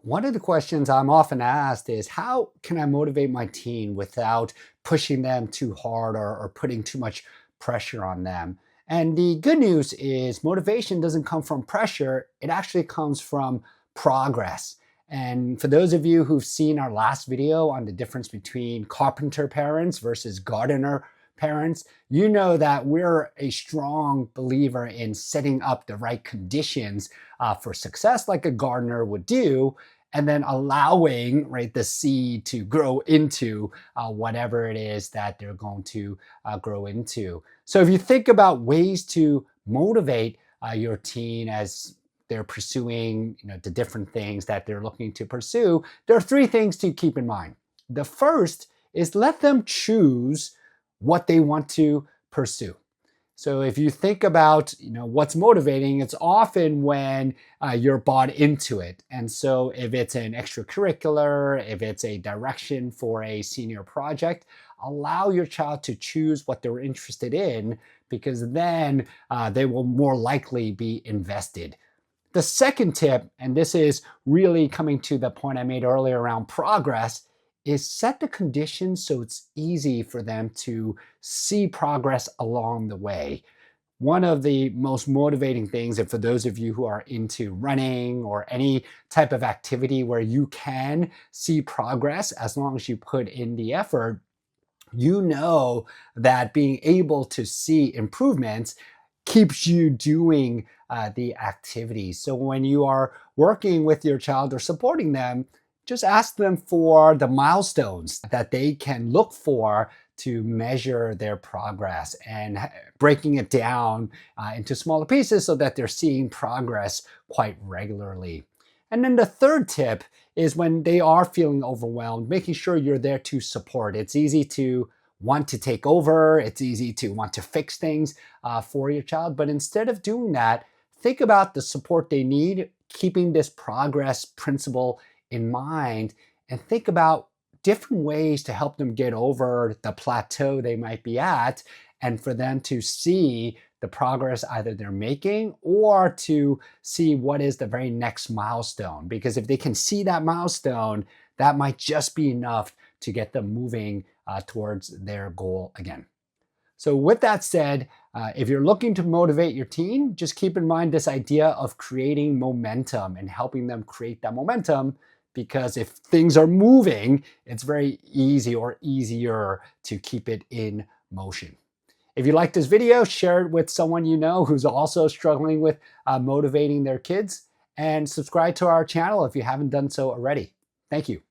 One of the questions I'm often asked is how can I motivate my teen without pushing them too hard or putting too much pressure on them? And the good news is motivation doesn't come from pressure, it actually comes from progress. And for those of you who've seen our last video on the difference between carpenter parents versus gardener parents, you know that we're a strong believer in setting up the right conditions for success, like a gardener would do, and then allowing the seed to grow into whatever it is that they're going to grow into. So if you think about ways to motivate your teen as they're pursuing the different things that they're looking to pursue, there are three things to keep in mind. The first is let them choose what they want to pursue. So if you think about what's motivating, it's often when you're bought into it. And so if it's an extracurricular, if it's a direction for a senior project, allow your child to choose what they're interested in, because then they will more likely be invested. The second tip, and this is really coming to the point I made earlier around progress, is set the conditions so it's easy for them to see progress along the way. One of the most motivating things, and for those of you who are into running or any type of activity where you can see progress as long as you put in the effort, you know that being able to see improvements keeps you doing the activity. So when you are working with your child or supporting them, just ask them for the milestones that they can look for to measure their progress, and breaking it down into smaller pieces so that they're seeing progress quite regularly. And then the third tip is when they are feeling overwhelmed, making sure you're there to support. It's easy to want to take over, it's easy to want to fix things for your child, but instead of doing that, think about the support they need, keeping this progress principle in mind, and think about different ways to help them get over the plateau they might be at, and for them to see the progress either they're making or to see what is the very next milestone. Because if they can see that milestone, that might just be enough to get them moving towards their goal again. So with that said, if you're looking to motivate your teen, just keep in mind this idea of creating momentum and helping them create that momentum, because if things are moving, it's very easy or easier to keep it in motion. If you like this video, share it with someone you know who's also struggling with motivating their kids, and subscribe to our channel if you haven't done so already. Thank you.